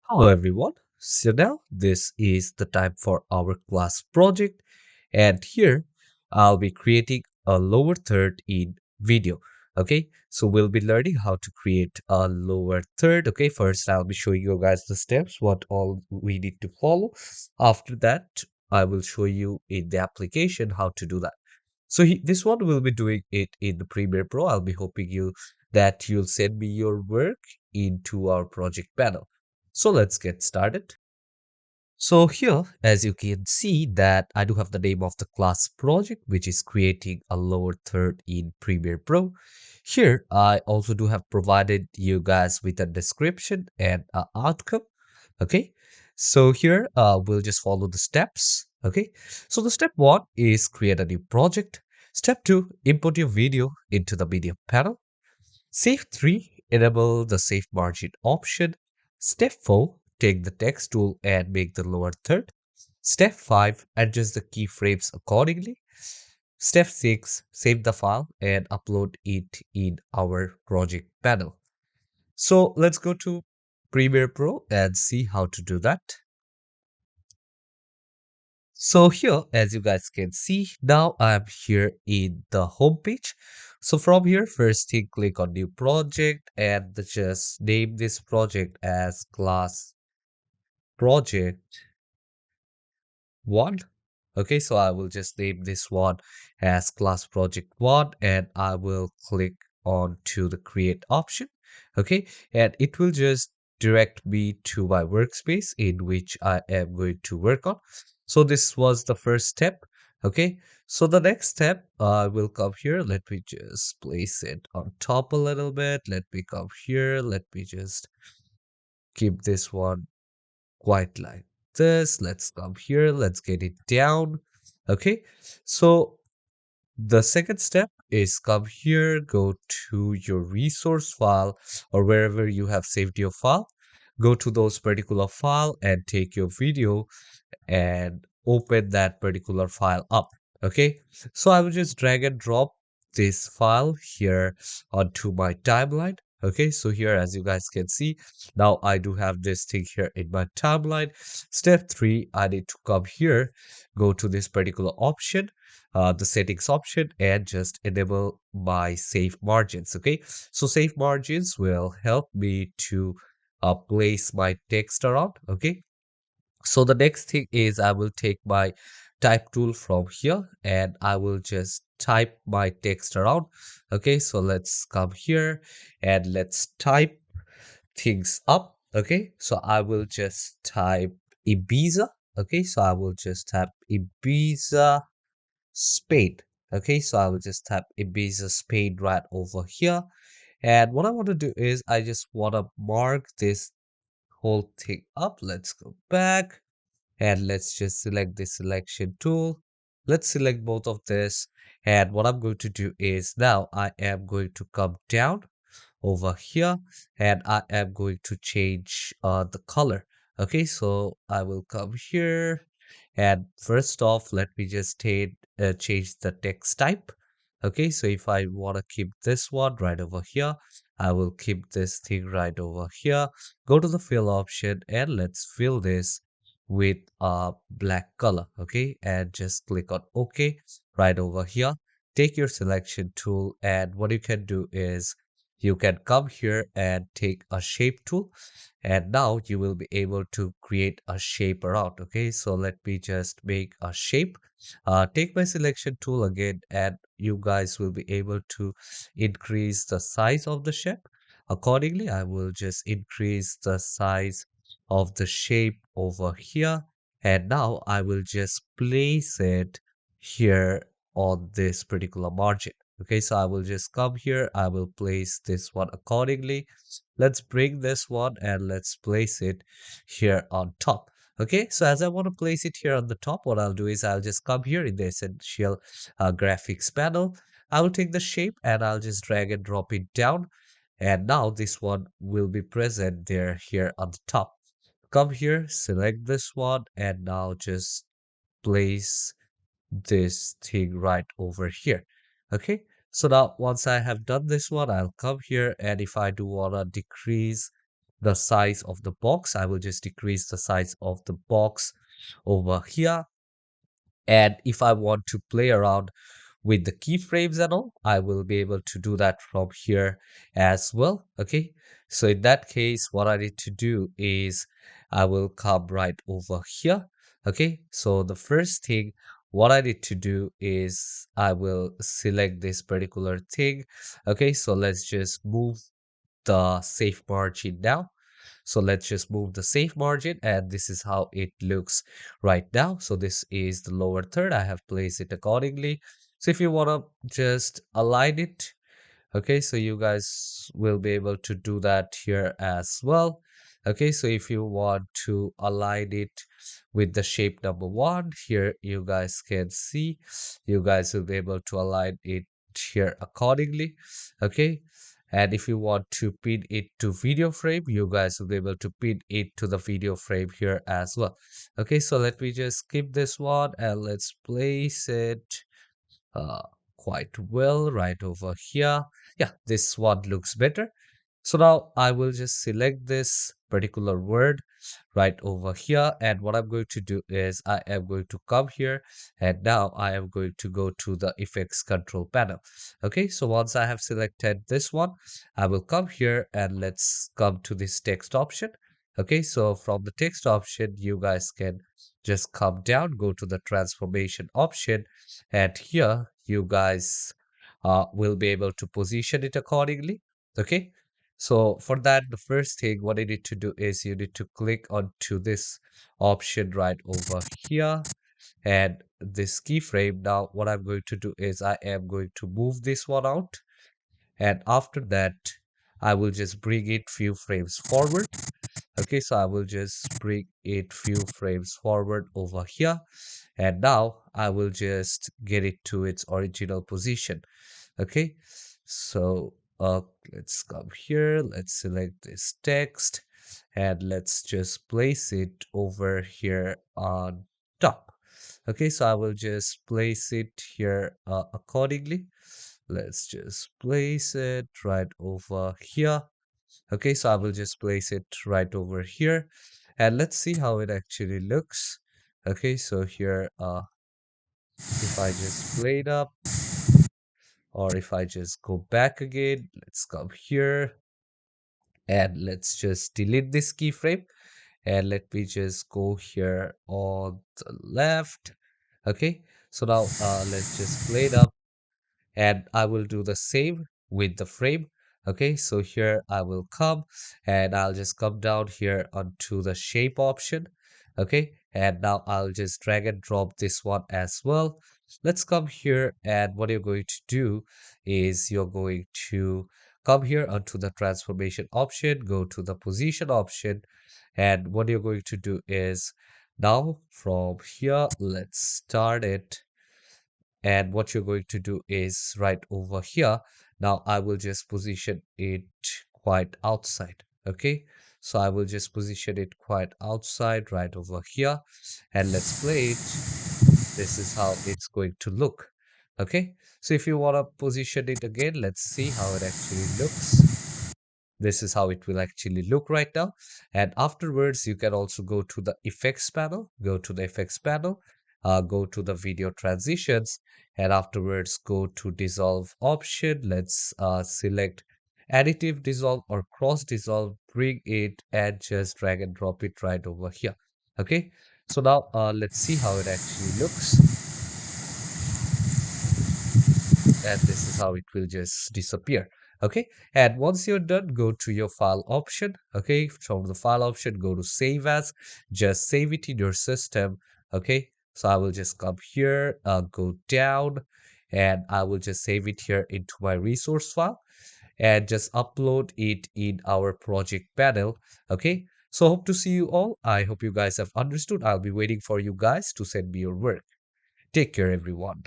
Hello everyone. So now this is the time for our class project and here I'll be creating a lower third in video. Okay, so we'll be learning how to create a lower third. Okay, first I'll be showing you guys the steps, what all we need to follow. After that, I will show you in the application how to do that. So this one will be doing it in the Premiere Pro. I'll be hoping you that you'll send me your work into our project panel. So let's get started. So here, as you can see that I do have the name of the class project, which is creating a lower third in Premiere Pro. Here, I also do have provided you guys with a description and an outcome. Okay. So here, we'll just follow the steps. Okay. So the step one is create a new project. Step two, import your video into the media panel. Step 3, enable the save margin option. Step 4, take the text tool and make the lower third. Step 5, adjust the keyframes accordingly. Step 6, save the file and upload it in our project panel. So let's go to Premiere Pro and see how to do that. So here, as you guys can see, now I'm here in the home page. So from here, first thing, click on new project and just name this project as class project 1. Okay, so I will just name this one as class project 1 and I will click on to the create option. Okay, and it will just direct me to my workspace in which I am going to work on. So this was the first step. Okay, so the next step I will come here. Let me just place it on top a little bit. Let me come here. Let me just keep this one quite like this. Let's come here. Let's get it down. Okay. So the second step is come here, go to your resource file or wherever you have saved your file. Go to those particular file and take your video and open that particular file up. Okay, so I will just drag and drop this file here onto my timeline. Okay, so here, as you guys can see, now I do have this thing here in my timeline. Step 3, I need to come here, go to this particular option, the settings option, and just enable my save margins. Okay, so save margins will help me to place my text around. Okay, so the next thing is I will take my type tool from here and I will just type my text around. Okay, so let's come here and let's type things up. Okay, so I will just type Ibiza. Okay, so I will just type Ibiza Spain. Okay, so I will just type Ibiza Spain right over here. And what I want to do is I just want to mark this whole thing up. Let's go back and let's just select the selection tool. Let's select both of this. And what I'm going to do is now I am going to come down over here and I am going to change the color. Okay, so I will come here and first off, let me just change the text type. Okay, so if I want to keep this one right over here, I will keep this thing right over here. Go to the fill option and let's fill this with a black color. Okay, and just click on OK right over here. Take your selection tool and what you can do is you can come here and take a shape tool and now you will be able to create a shape around. Okay, so let me just make a shape. Take my selection tool again and you guys will be able to increase the size of the shape accordingly. I will just increase the size of the shape over here and now I will just place it here on this particular margin. Okay, so I will just come here, I will place this one accordingly. Let's bring this one and let's place it here on top. Okay, so as I want to place it here on the top, what I'll do is I'll just come here in the essential graphics panel. I will take the shape and I'll just drag and drop it down. And now this one will be present there here on the top. Come here, select this one and now just place this thing right over here. Okay, so now once I have done this one, I'll come here and if I do want to decrease the size of the box. I will just decrease the size of the box over here. And if I want to play around with the keyframes and all, I will be able to do that from here as well. Okay, so in that case, what I need to do is I will come right over here. Okay, so the first thing what I need to do is I will select this particular thing. Okay, so let's just move the safe margin now. So let's just move the safe margin, and this is how it looks right now. So this is the lower third. I have placed it accordingly. So if you want to just align it, okay, so you guys will be able to do that here as well. Okay, so if you want to align it with the shape number one, here you guys can see, you guys will be able to align it here accordingly. Okay, and if you want to pin it to video frame, you guys will be able to pin it to the video frame here as well. Okay, so let me just skip this one and let's place it uh, quite well right over here. Yeah, this one looks better. So now I will just select this particular word right over here, and what I'm going to do is I am going to come here, and now I am going to go to the effects control panel. Okay, so once I have selected this one, I will come here and let's come to this text option. Okay, so from the text option you guys can just come down, go to the transformation option, and here you guys will be able to position it accordingly. Okay, so for that, the first thing what you need to do is you need to click onto this option right over here and this keyframe. Now what I'm going to do is I am going to move this one out, and after that I will just bring it few frames forward. Okay, so I will just bring it few frames forward over here, and now I will just get it to its original position. Okay, so let's come here, let's select this text, and let's just place it over here on top. Okay, so I will just place it here accordingly. Let's just place it right over here. Okay, so I will just place it right over here, and let's see how it actually looks. Okay, so here if I just play it up, or if I just go back again, let's come here and let's just delete this keyframe, and let me just go here on the left. Okay, so now let's just play it up, and I will do the same with the frame. Okay, so here I will come and I'll just come down here onto the shape option. Okay, and now I'll just drag and drop this one as well. Let's come here, and what you're going to do is you're going to come here onto the transformation option, go to the position option, and what you're going to do is now from here, let's start it, and what you're going to do is right over here. Now I will just position it quite outside. Okay, so I will just position it quite outside right over here, and let's play it. This is how it's going to look. Okay, so if you want to position it again, let's see how it actually looks. This is how it will actually look right now. And afterwards, you can also go to the effects panel, go to the video transitions, and afterwards go to dissolve option. Let's select additive dissolve or cross dissolve, bring it and just drag and drop it right over here. Okay, so now let's see how it actually looks. And this is how it will just disappear. Okay, and once you're done, go to your file option. Okay, from the file option, go to save as, just save it in your system. Okay, so I will just come here, go down, and I will just save it here into my resource file and just upload it in our project panel. Okay, so hope to see you all. I hope you guys have understood. I'll be waiting for you guys to send me your work. Take care, everyone.